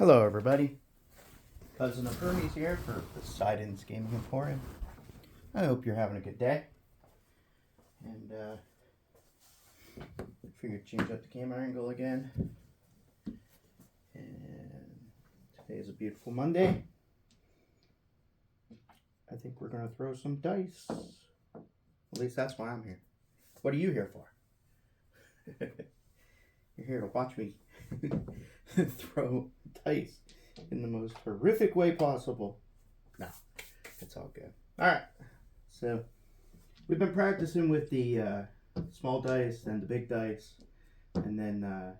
Hello, everybody. Cousin of Hermes here for Poseidon's Gaming Emporium. I hope you're having a good day. And figured change up the camera angle again. And today is a beautiful Monday. I think we're going to throw some dice. At least that's why I'm here. What are you here for? You're here to watch me throw dice in the most horrific way possible. No, it's all good. All right, so we've been practicing with the small dice and the big dice, and then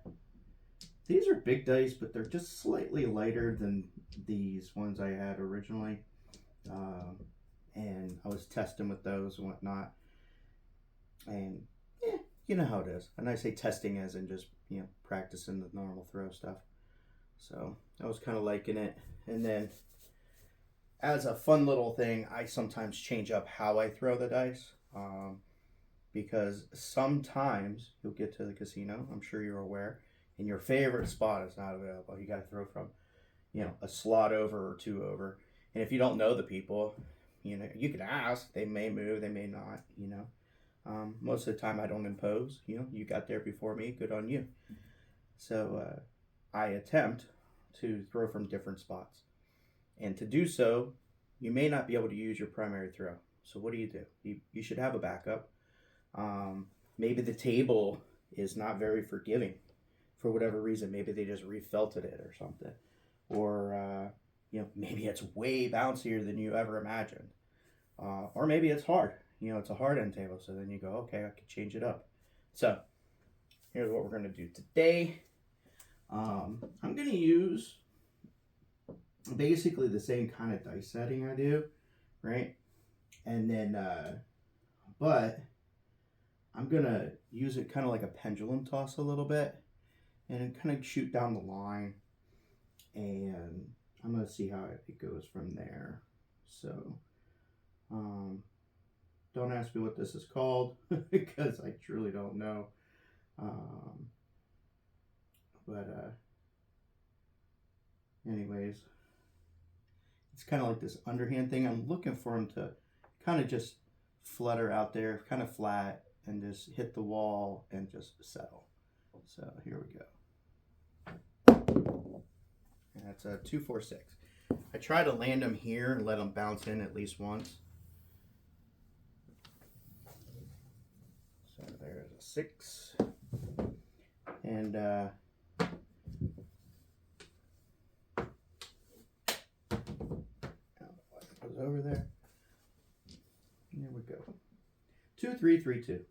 these are big dice, but they're just slightly lighter than these ones I had originally, and I was testing with those and whatnot, and yeah, you know how it is. And I say testing as in just practicing the normal throw stuff. So I was kind of liking it. And then as a fun little thing, I sometimes change up how I throw the dice, because sometimes you'll get to the casino, I'm sure you're aware, and your favorite spot is not available. You got to throw from, a slot over or two over. And if you don't know the people, you can ask. They may move, they may not, Most of the time I don't impose. You got there before me, good on you. So I attempt to throw from different spots. And to do so, you may not be able to use your primary throw. So what do? You should have a backup. Maybe the table is not very forgiving for whatever reason. Maybe they just refelted it or something. Or, maybe it's way bouncier than you ever imagined. Or maybe it's hard. It's a hard end table. So then you go, okay, I can change it up. So here's what we're going to do today. I'm going to use basically the same kind of dice setting I do, right? And then, but I'm going to use it kind of like a pendulum toss a little bit and kind of shoot down the line. And I'm going to see how it goes from there. So, don't ask me what this is called because I truly don't know. But anyways, it's kind of like this underhand thing. I'm looking for him to kind of just flutter out there, kind of flat, and just hit the wall and just settle. So here we go. And that's a 2-4-6. I try to land them here and let them bounce in at least once. So there's a 6. And goes over there. There we go. 2, 3, 3, 2.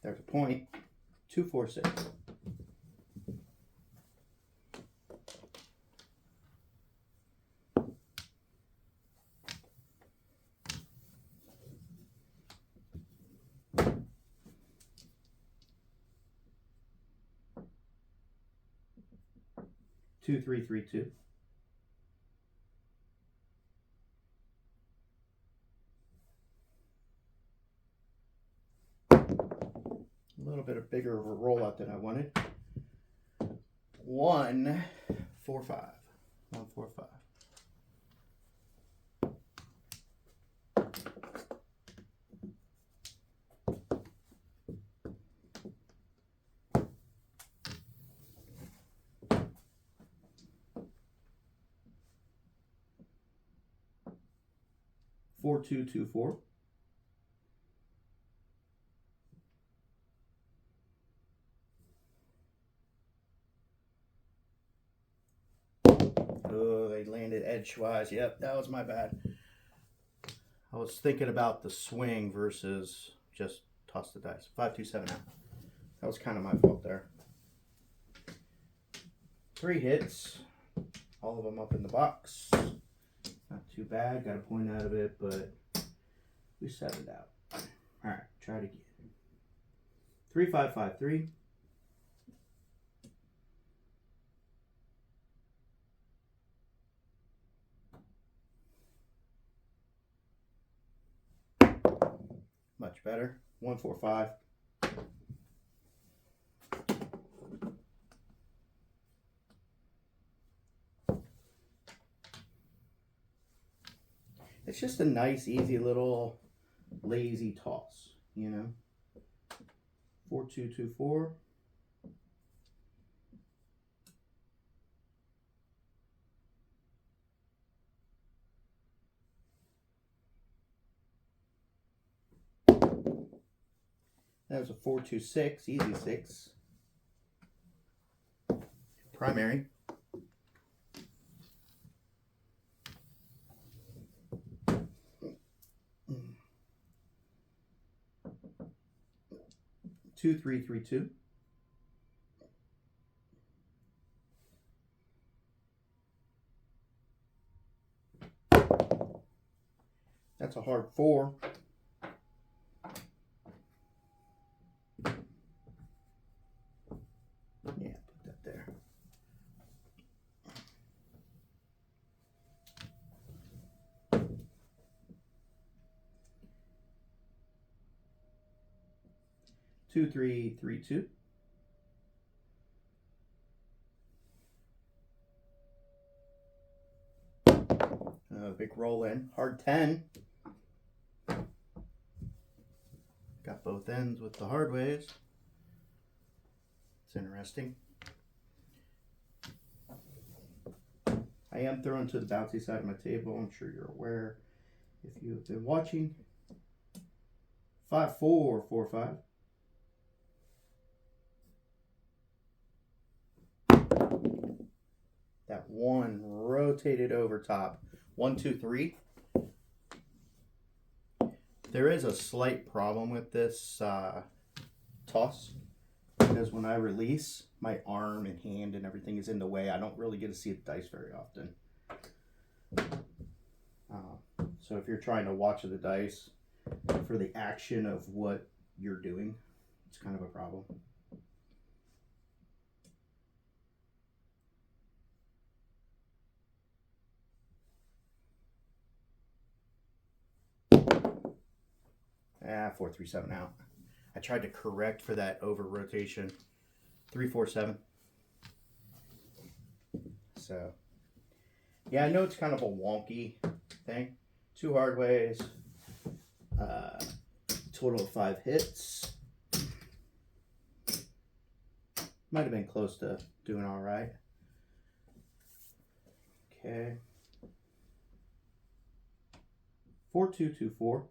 There's a point. 2, 4, 6. Two, 3, 3, 2. A little bit of bigger of a rollout than I wanted. 1, 4, 5. 1, 4, 5. 4, 2, 2, 4. Oh, they landed edgewise. Yep, that was my bad. I was thinking about the swing versus just toss the dice. 5, 2, 7 out. That was kind of my fault there. 3 hits. All of them up in the box. Not too bad. Got a point out of it, but we set it out. All right, try it again. 3, 5, 5, 3. Much better. 145. It's just a nice, easy little lazy toss, you know. 4-2-2-4. That was a 4-2-6, easy 6. Primary. Two, 3-3-2. That's a hard 4. Yeah, put that there. Two, 3-3-2. Big roll in. Hard 10. Got both ends with the hard ways. It's interesting. I am throwing to the bouncy side of my table. I'm sure you're aware if you have been watching. 5-4-4-5. That one rotated over top. 1-2-3. There is a slight problem with this toss because when I release, my arm and hand and everything is in the way. I don't really get to see the dice very often. So if you're trying to watch the dice for the action of what you're doing, it's kind of a problem. Ah, 4-3-7 out. I tried to correct for that over rotation. 3-4-7. So, yeah, I know it's kind of a wonky thing. 2 hard ways. Total of 5 hits. Might have been close to doing all right. Okay. 4-2-2-4.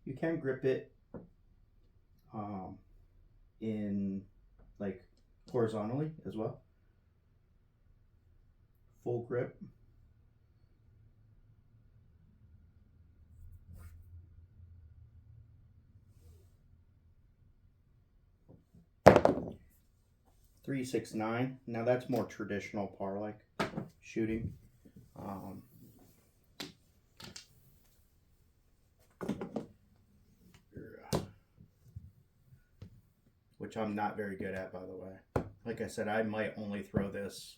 You can grip it in like horizontally as well. Full grip. Three, 6, 9. Now that's more traditional par-like shooting. Which I'm not very good at, by the way. Like I said, I might only throw this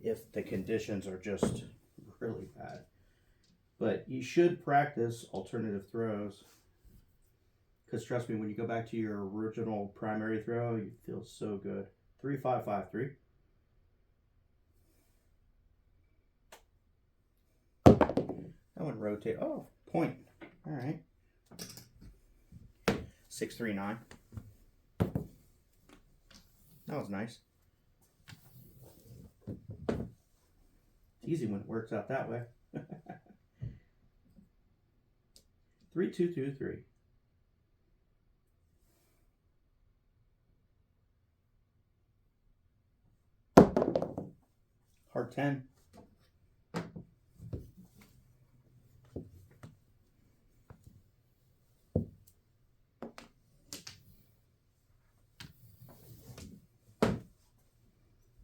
if the conditions are just really bad. But you should practice alternative throws. Because trust me, when you go back to your original primary throw, you feel so good. 3-5-5-3. That one rotate. Oh, point. All right. 6-3-9. That was nice. It's easy when it works out that way. 3-2-2-3. Hard 10.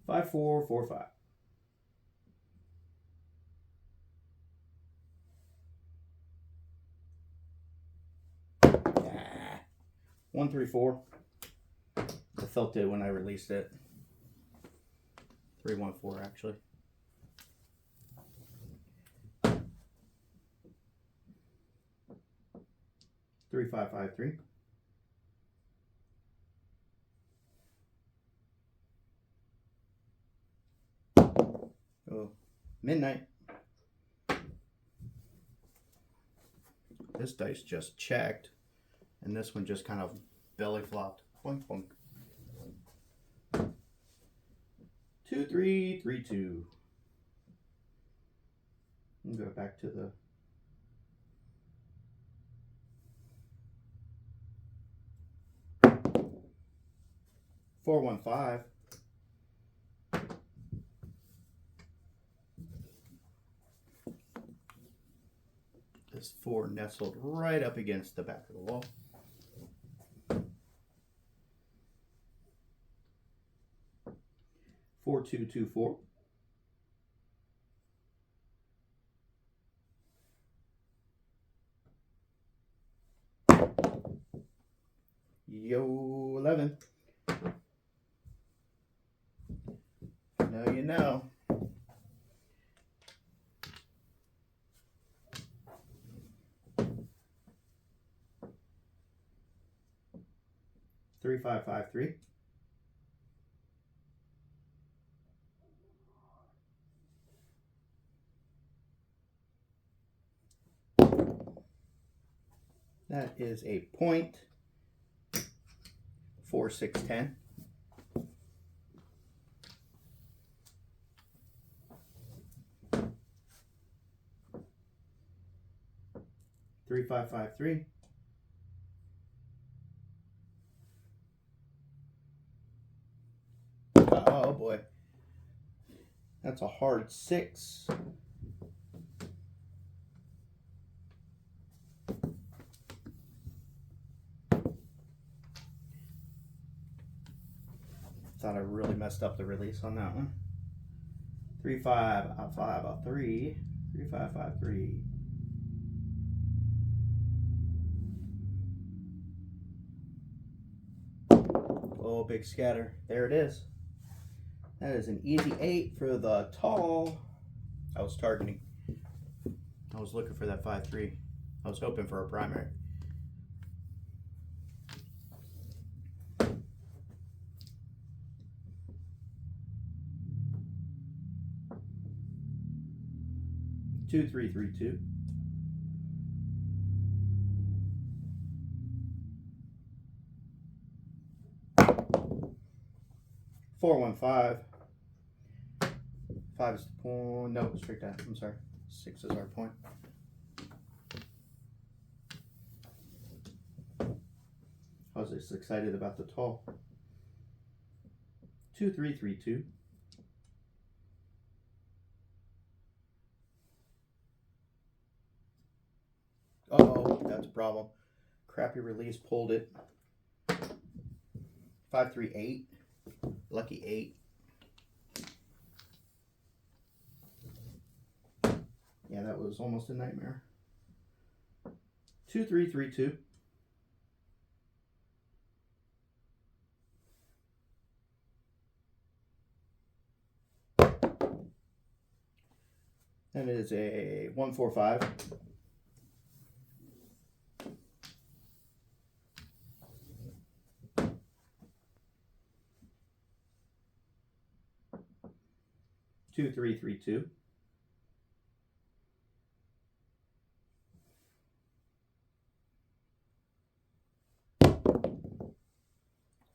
Five, 4-4-5. Ah. 1-3-4. I felt it when I released it. 3-1-4 actually. 3-5-5-3. midnight. This dice just checked, and this one just kind of belly flopped. Boink, boink. 2, 3, 3, 2. And go back to the 4, 1, 5. This 4 nestled right up against the back of the wall. 4, 2, 2, 4. Yo, 11. Now you know. 3, 5, 5, 3. That is a point. 4, 6, 10. 3, 5, 5, 3. Oh boy. That's a hard 6. Thought I really messed up the release on that one. 3, 5, 5, 3. 3, 5, 5, 3. Oh, big scatter. There it is. That is an easy 8 for the tall. I was targeting. I was looking for that 5, 3. I was hoping for a primary. Two, 3, 3, 2. 4, 1, 5. 5 is the point. No, straight down. I'm sorry. 6 is our point. I was just excited about the tall. 2, 3, 3, 2. Oh, that's a problem. Crappy release, pulled it. 5, 3, 8. Lucky 8. Yeah, that was almost a nightmare. 2, 3, 3, 2. That is a 1, 4, 5. 2, 3, 3, 2.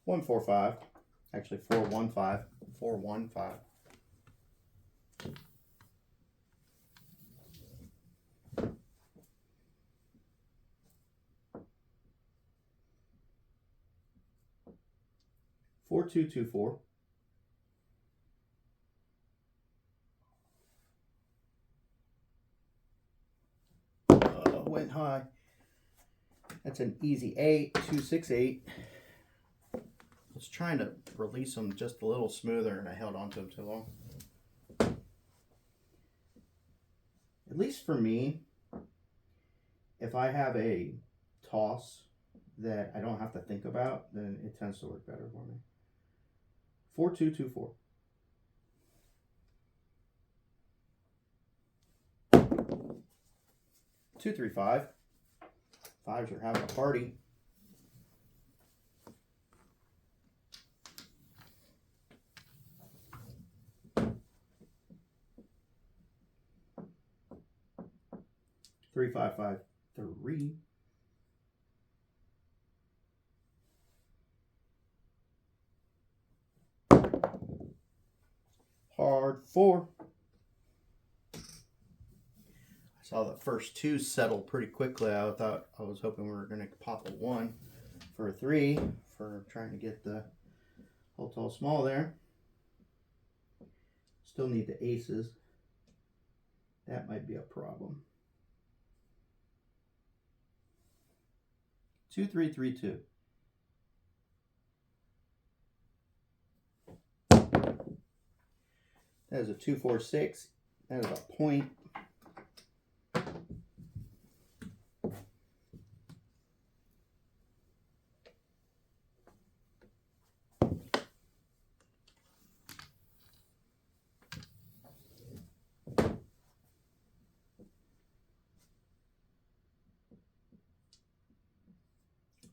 1, 4, 5. Actually, 4, 1, 5. 4, 1, 5. Four, 2, 2, 4. Went high. That's an easy 8. 2, 6, 8. I was trying to release them just a little smoother, and I held on to them too long. At least for me, if I have a toss that I don't have to think about, then it tends to work better for me. 4, 2, 2, 4. 2, 3, 5. 5s are having a party. 3553. Hard 4. I saw the first two settle pretty quickly. I was hoping we were going to pop a 1 for a 3 for trying to get the whole tall small there. Still need the aces. That might be a problem. 2, 3, 3, 2. That is a 2, 4, 6. That is a point.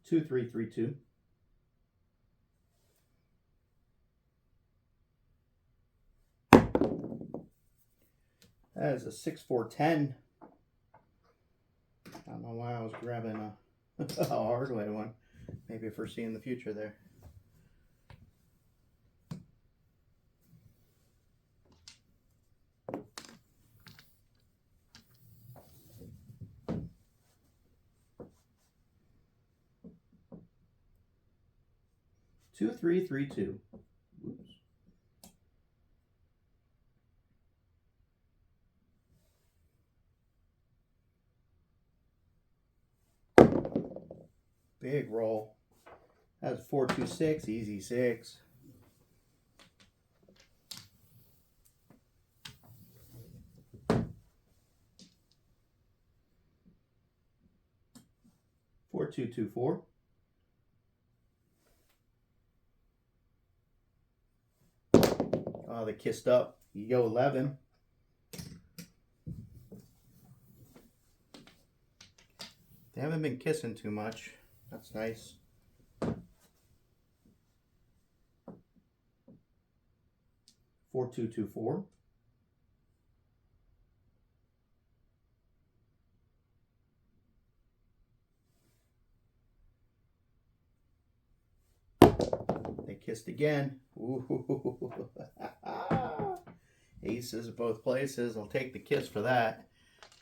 Two, 3, 3, 2. That is a 6, 4, 10. I don't know why I was grabbing a hard way one. Maybe for seeing the future there. Two, 3, 3, 2. Oops. Big roll. That's 4, 2, 6. Easy 6. Four, 2, 2, 4. Oh, they kissed up. You go 11. They haven't been kissing too much. That's nice. 4, 2, 2, 4. They kissed again. Ooh. Aces of both places. I'll take the kiss for that.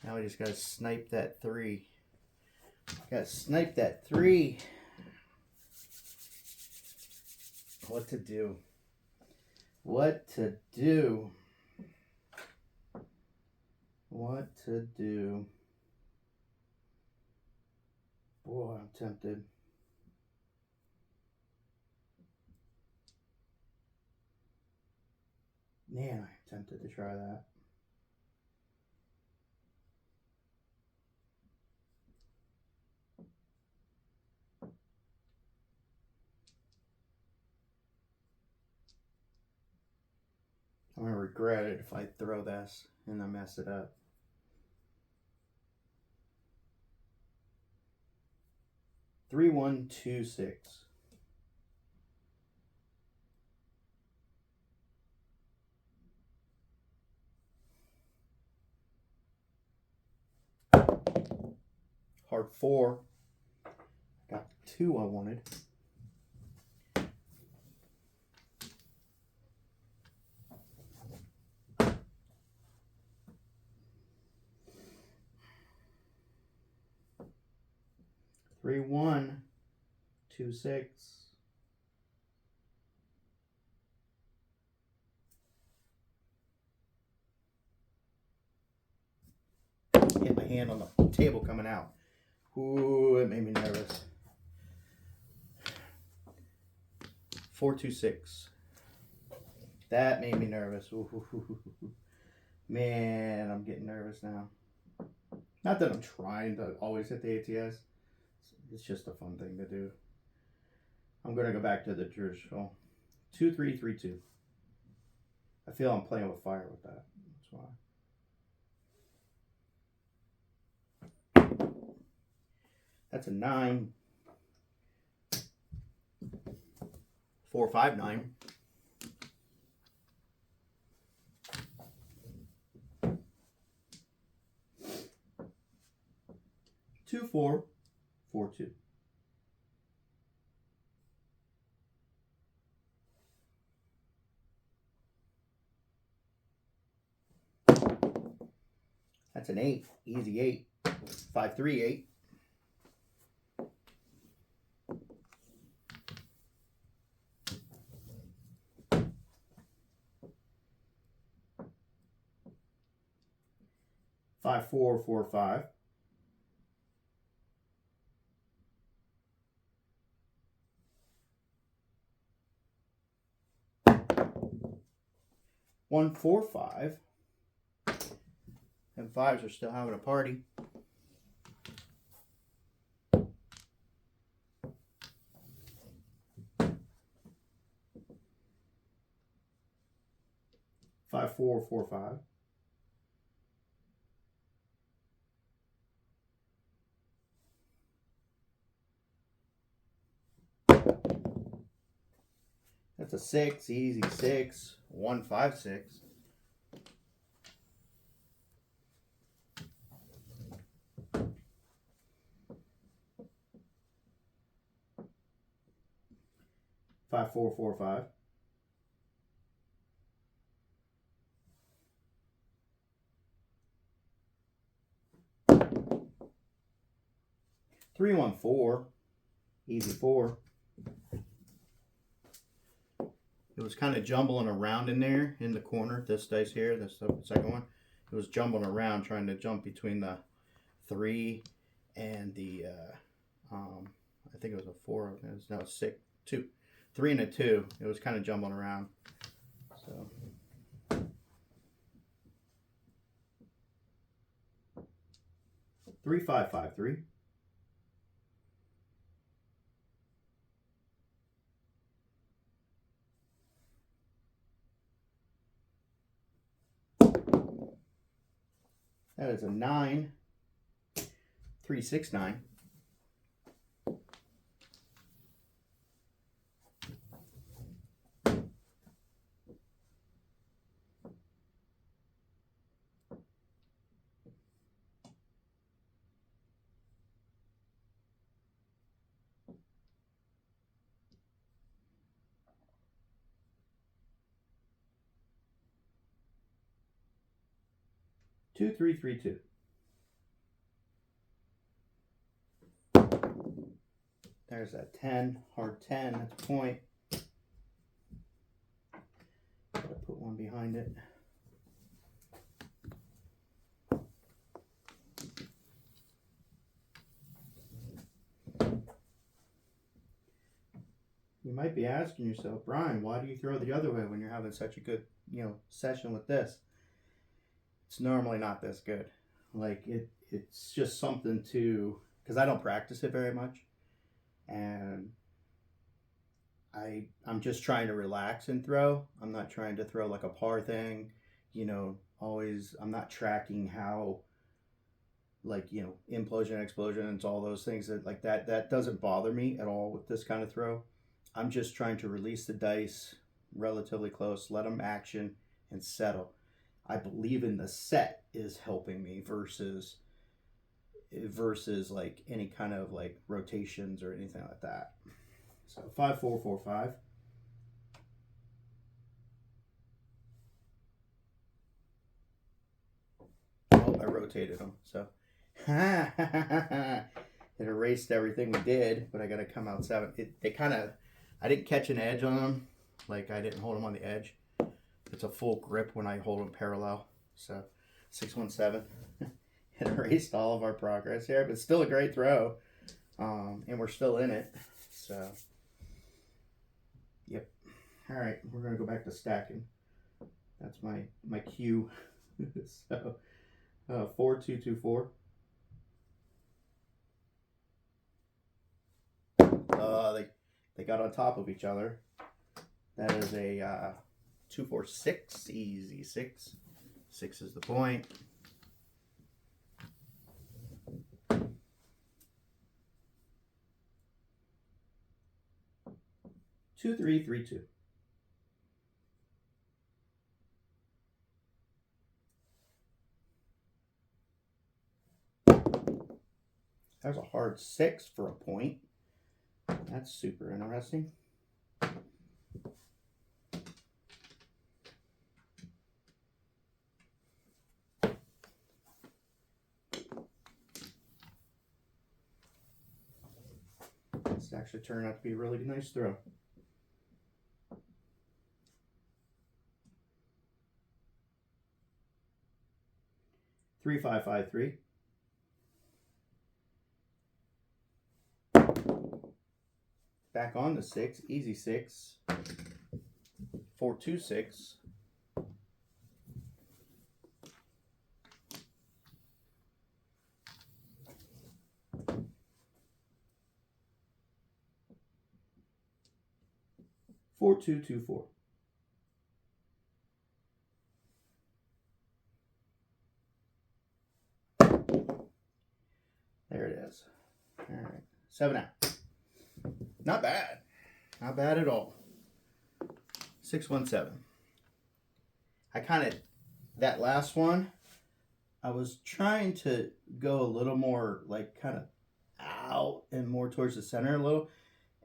Now we just gotta snipe that 3. Gotta snipe that 3. What to do? What to do? What to do? Boy, I'm tempted. Man, I'm tempted to try that. I'm going to regret it if I throw this and I mess it up. Three, 1, 2, 6. Hard 4. Got 2 I wanted. Three, 1, 2, 6. Hit my hand on the table coming out. Ooh, it made me nervous. 4, 2, 6. That made me nervous. Ooh. Man, I'm getting nervous now. Not that I'm trying to always hit the ATS. It's just a fun thing to do. I'm going to go back to the traditional 2, 3, 3, 2. I feel I'm playing with fire with that. That's why. That's a 9. 4, 5, 9. 2442. That's an 8. Easy 8. 538. Five, 4, 4, 5. 1, 4, 5. And 5s are still having a party. Five, 4, 4, 5. That's a 6, easy 6. 1, 5, 6. Five, 4, 4, 5. 3, 1, 4. Easy 4. It was kind of jumbling around in there in the corner. This dice here, this the second one, it was jumbling around trying to jump between the 3 and the I think it was a 4. It was no 6, 2, 3 and a 2. It was kind of jumbling around. So 3, 5, 5, 3. That is a 9. 3, 6, 9. Two, 3, 3, 2. There's that 10, hard 10, that's a point. Gotta put one behind it. You might be asking yourself, Brian, why do you throw the other way when you're having such a good, session with this? It's normally not this good. Like it's just something to, because I don't practice it very much, and I'm just trying to relax and throw. I'm not trying to throw like a par thing, always. I'm not tracking how, like, implosion, explosions, all those things that doesn't bother me at all with this kind of throw. I'm just trying to release the dice relatively close, let them action and settle. I believe in the set is helping me versus like any kind of like rotations or anything like that. So 5, 4, 4, 5. Oh, I rotated them. So it erased everything we did, but I got to come out 7. I didn't catch an edge on them. Like I didn't hold them on the edge. It's a full grip when I hold them parallel. So 617. It erased all of our progress here, but still a great throw. And we're still in it. So, yep. All right, we're going to go back to stacking. That's my cue. So, 4, 2, 2, 4. They got on top of each other. That is a 2, 4, 6. Easy 6. 6 is the point. 2, 3, 3, 2. That was a hard 6 for a point. That's super interesting. This actually turned out to be a really nice throw. Three, 5, 5, 3. Back on the 6, easy 6. 4, 2, 6. Four, 2, 2, 4. There it is. All right, 7 out. Not bad. Not bad at all. 617. I kind of, that last one, I was trying to go a little more like kind of out and more towards the center a little.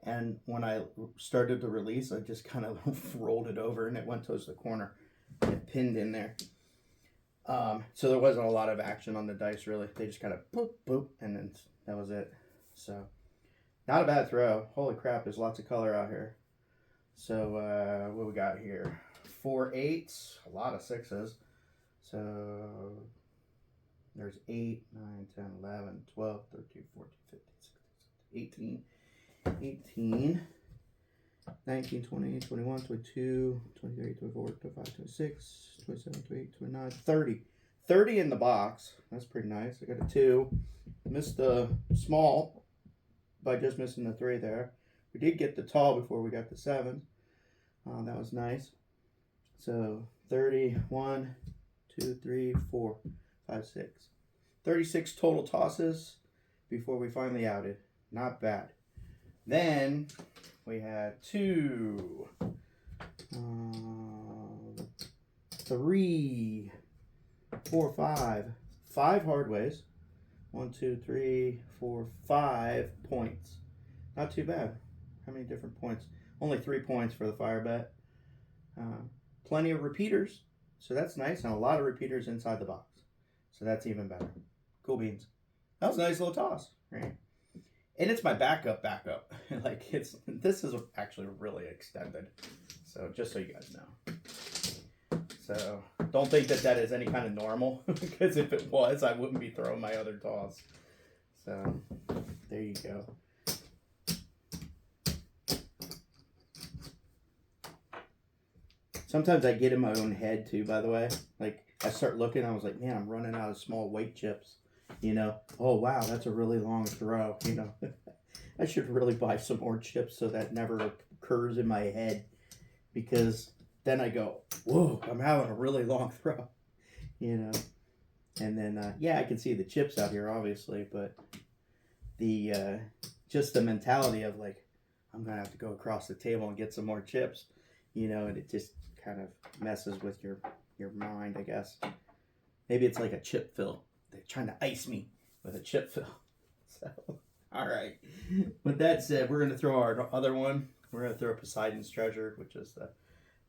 And when I started to release, I just kind of rolled it over and it went towards the corner. It pinned in there. So there wasn't a lot of action on the dice really. They just kind of boop, boop, and then that was it. So not a bad throw. Holy crap, there's lots of color out here. So what we got here? 4 8s, a lot of 6s. So there's 8, 9, 10, 11, 12, 13, 14, 15, 16, 18, 19, 20, 21, 22, 23, 24, 25, 26, 27, 28, 29, 30. 30 in the box. That's pretty nice. I got a 2. Missed the small by just missing the 3 there. We did get the tall before we got the 7. That was nice. So 30, 1, 2, 3, 4, 5, 6. 36 total tosses before we finally outed. Not bad. Then we had 2, 3, 4, 5. 5 hard ways. 1, 2, 3, 4, 5 points. Not too bad. How many different points? Only 3 points for the fire bet. Plenty of repeaters. So that's nice. And a lot of repeaters inside the box. So that's even better. Cool beans. That was a nice little toss. Right? And it's my backup. Like this is actually really extended. So just so you guys know. So don't think that that is any kind of normal. Because if it was, I wouldn't be throwing my other toss. So there you go. Sometimes I get in my own head too, by the way. Like I start looking, I was like, man, I'm running out of small weight chips. You know, oh wow, that's a really long throw. You know, I should really buy some more chips so that never occurs in my head. Because then I go, whoa, I'm having a really long throw. You know, and then, yeah, I can see the chips out here, obviously. But the just the mentality of like, I'm going to have to go across the table and get some more chips. You know, and it just kind of messes with your mind, I guess. Maybe it's like a chip fill. They're trying to ice me with a chip fill. So, all right. With that said, we're going to throw our other one. We're going to throw Poseidon's Treasure, which is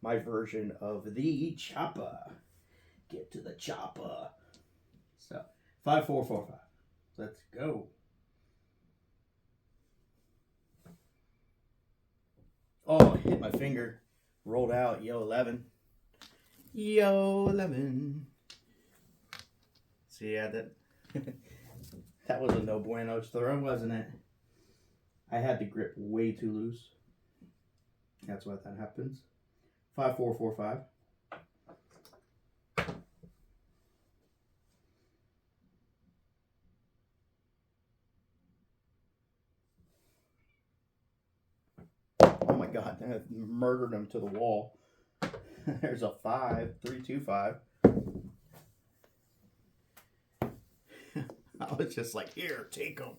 my version of the chopper. Get to the chopper. So, 5, 4, 4, 5. Let's go. Oh, hit my finger. Rolled out. Yo, 11. Yo, 11. So yeah, that was a no bueno throw, wasn't it? I had the grip way too loose. That's why that happens. 5, 4, 4, 5. Oh my God, I murdered him to the wall. There's a 5, 3, 2, 5. I was just like, here, take them.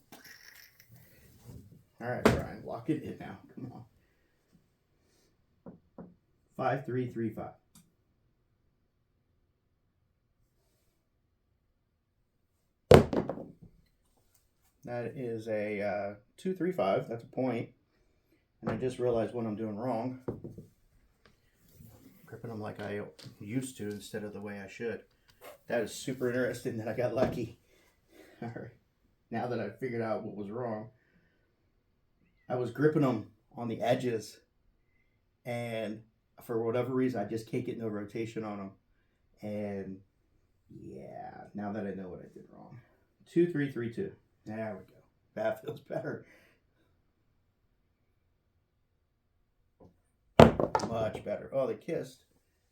All right, Brian, lock it in now. Come on. 5, 3, 3, 5. That is a 2-3-5. That's a point. And I just realized what I'm doing wrong. Gripping them like I used to instead of the way I should. That is super interesting that I got lucky. All right. Now that I figured out what was wrong, I was gripping them on the edges, and for whatever reason, I just can't get no rotation on them. And yeah, now that I know what I did wrong. 2-3-3-2. There we go. That feels better. Much better. Oh, they kissed.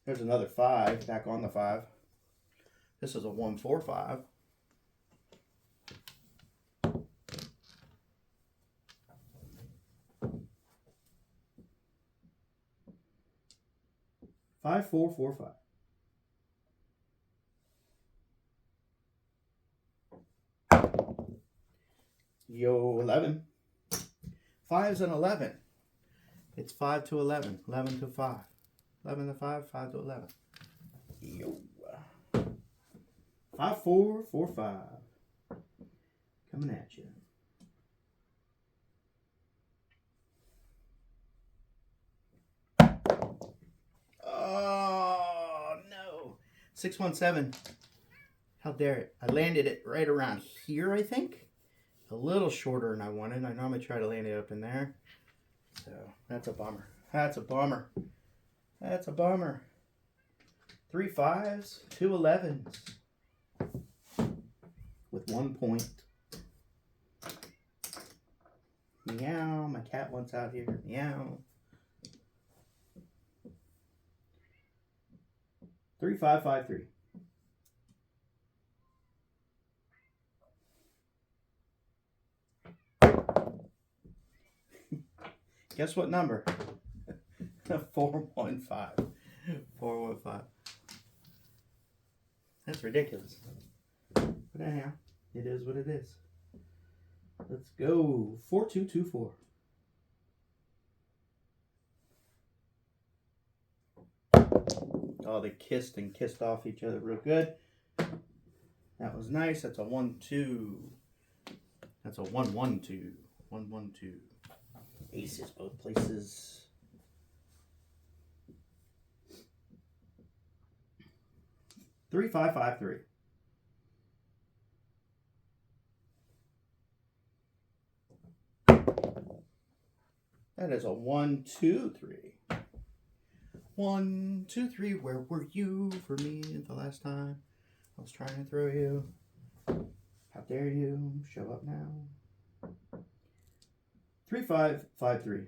There's another 5 back on the 5. This is a 1-4-5. Five, 4, 4, 5. Yo, 11. 5's an 11. It's 5 to 11. 11 to 5. 11 to 5, 5 to 11. Yo. 5, 4, 4, 5. Coming at you. Oh, no. 617. How dare it. I landed it right around here, I think. A little shorter than I wanted. I normally try to land it up in there. So, that's a bummer. That's a bummer. That's a bummer. 3 5s, 2 11s. With 1 point. Meow. My cat wants out here. Meow. 3 5 5 3. Guess what number? 415. 415. That's ridiculous. But anyhow, it is what it is. Let's go. 4224. Oh, they kissed and kissed off each other real good. That was nice. That's a 1-2. That's a 1-1-2. 1-1-2. Aces both places. Three, 5, 5, 3. That is a 1-2-3. 1-2-3. Where were you for me the last time I was trying to throw you? How dare you show up now? 3 5 5 3.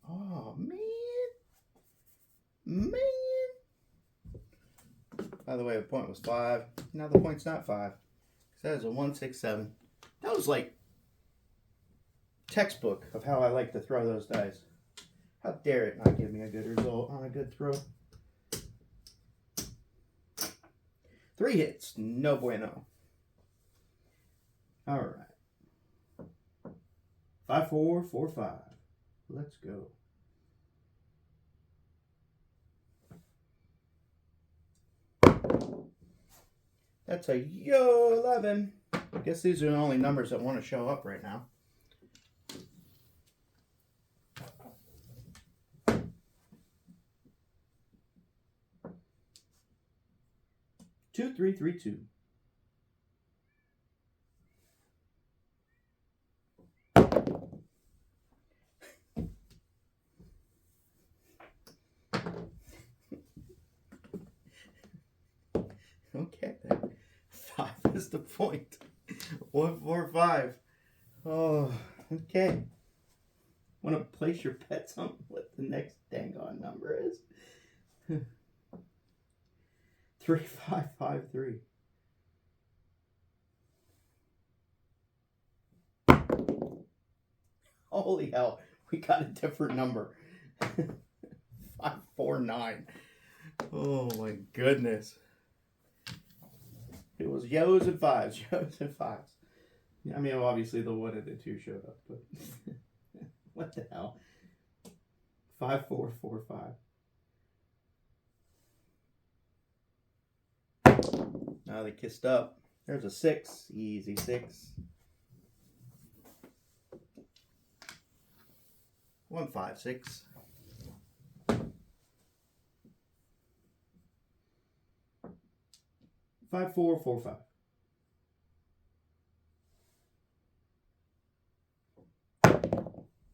Oh man. By the way, the point was 5. Now the point's not 5. That is a 1-6-7. That was like textbook of how I like to throw those dice. How dare it not give me a good result on a good throw? 3 hits, no bueno. All right. 5 4 4 5. Let's go. That's a yo 11. I guess these are the only numbers that want to show up right now. Two, 3, 3, 2. Okay, then. 5 is the point. 1 4 5. Oh, okay. Want to place your bets on what the next dang on number is? 3 5 5 3. Holy hell, we got a different number. 5 4 9. Oh my goodness. It was yos and 5s, yos and 5s. I mean, obviously the 1 and the 2 showed up, but what the hell? 5 4 4 5. Now they kissed up. There's a 6. Easy 6. 1, 5, 6. 5, 4, 4, 5.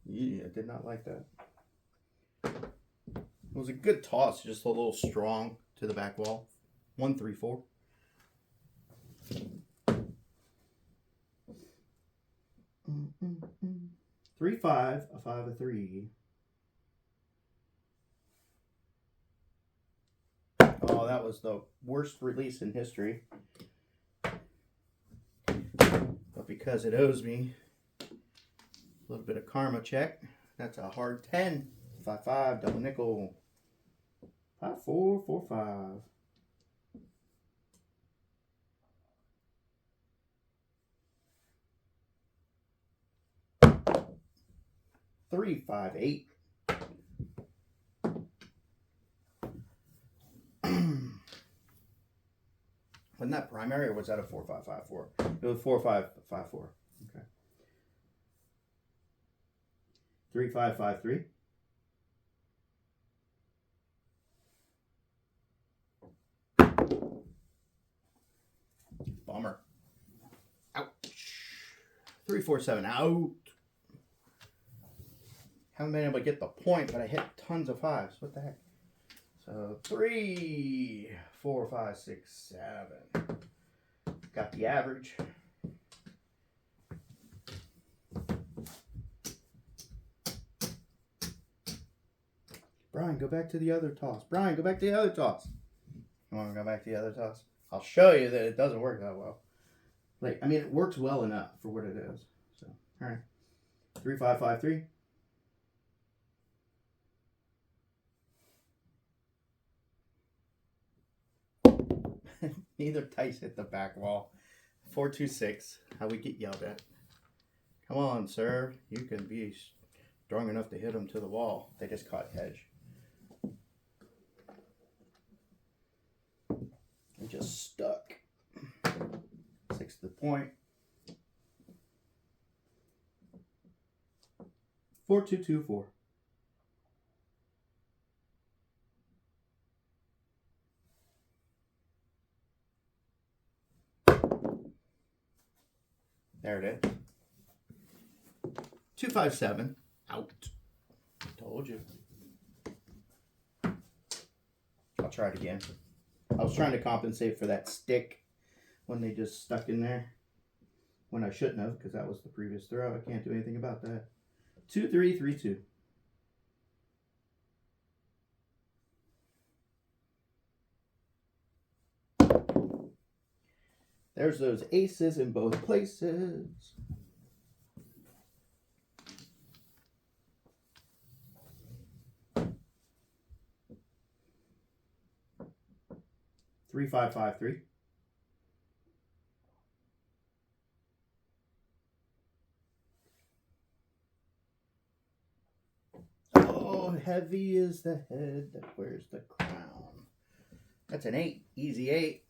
Yeah, I did not like that. It was a good toss, just a little strong to the back wall. 1, 3, 4. 3, 5, a 5, a 3. Oh, that was the worst release in history. But because it owes me a little bit of karma check, that's a hard 10. 5, 5, double nickel. 5, 4, 4, 5. 3, 5, 8. Wasn't that primary or was that a 4, 5, 5, 4? It was 4, 5, 5, 4. Okay. 3, 5, 5, 3. Bummer. Ouch. 3, 4, 7. Out. Haven't been able to get the point, but I hit tons of 5s. What the heck? So 3, 4, 5, 6, 7. Got the average. Brian, go back to the other toss. Brian, go back to the other toss. You want to go back to the other toss? I'll show you that it doesn't work that well. Like, I mean, it works well enough for what it is. So, all right. 3, 5, 5, 3. Neither dice hit the back wall. 4, 2, 6. How we get yelled at. Come on, sir. You can be strong enough to hit them to the wall. They just caught hedge. And just stuck. 6 to the point. 4, 2, 2, 4. There it is. 2, 5, 7. Out. Told you. I'll try it again. I was trying to compensate for that stick when they just stuck in there. When I shouldn't have, because that was the previous throw. I can't do anything about that. 2, 3, 3, 2. There's those aces in both places. Three, 5, 5, 3. Oh, heavy is the head that wears the crown. That's an 8. Easy 8.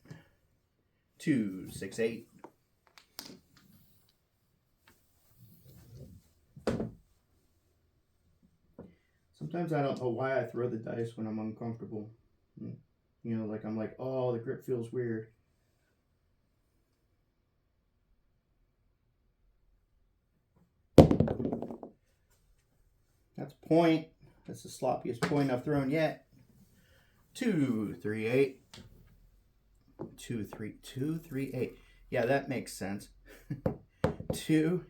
2, 6, 8. Sometimes I don't know why I throw the dice when I'm uncomfortable. You know, like I'm like, oh, the grip feels weird. That's point. That's the sloppiest point I've thrown yet. 2, 3, 8. 2, 3, 2, 3, 8. Yeah, that makes sense. 2,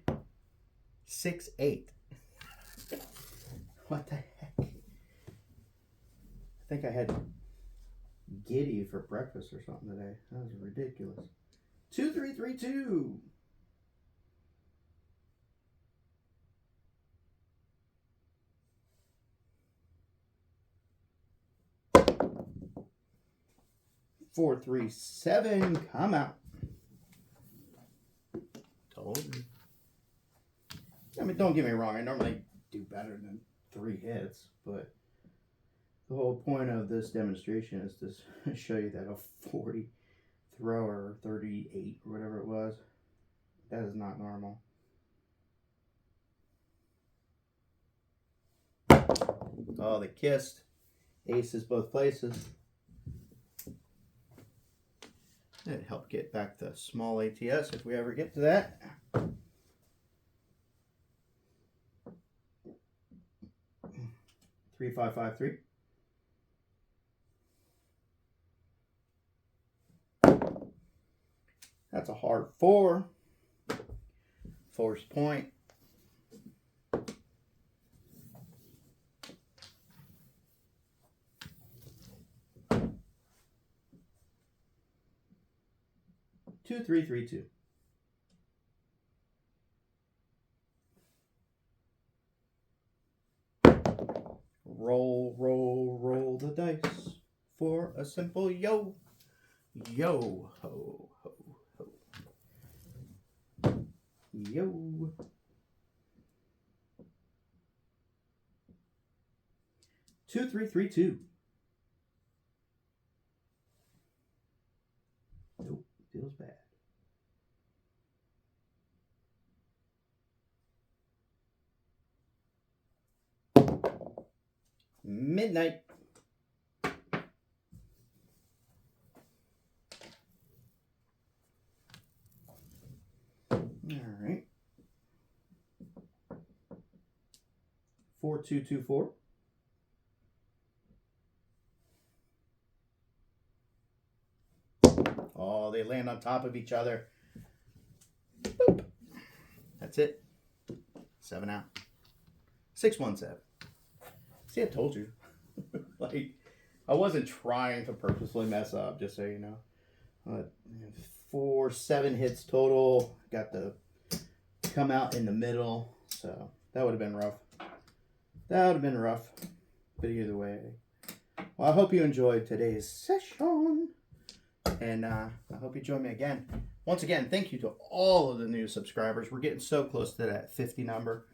6, 8. What the heck? I think I had giddy for breakfast or something today. That was ridiculous. 2, 3, 3, 2. Four, 3, 7. Come out. Told you. I mean, don't get me wrong. I normally do better than 3 hits, but the whole point of this demonstration is to show you that a 43 thrower, 38 or whatever it was. That is not normal. Oh, they kissed. Aces both places. That'd help get back the small ATS if we ever get to that. Three, 5, 5, 3. That's a hard 4. Force point. Two, 3, 3, 2. Roll, roll, roll the dice for a simple yo. Yo, ho, ho, ho. Yo. Two, 3, 3, 2. Nope, feels bad. Midnight. All right. 4, 2, 2, 4. Oh, they land on top of each other. Boop. That's it. 7 out. 6, 1, 7. See, I told you. Like, I wasn't trying to purposely mess up, just so you know. 4, 7 hits total. Got the come out in the middle. So that would have been rough. That would have been rough. But either way. Well, I hope you enjoyed today's session. And I hope you join me again. Once again, thank you to all of the new subscribers. We're getting so close to that 50 number.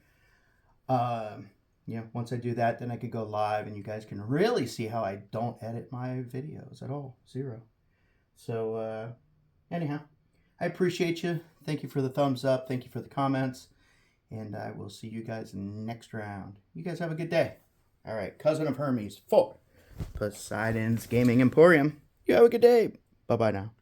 Yeah, once I do that, then I could go live and you guys can really see how I don't edit my videos at all. 0. So, anyhow, I appreciate you. Thank you for the thumbs up. Thank you for the comments. And I will see you guys next round. You guys have a good day. All right, Cousin of Hermes for Poseidon's Gaming Emporium. You have a good day. Bye-bye now.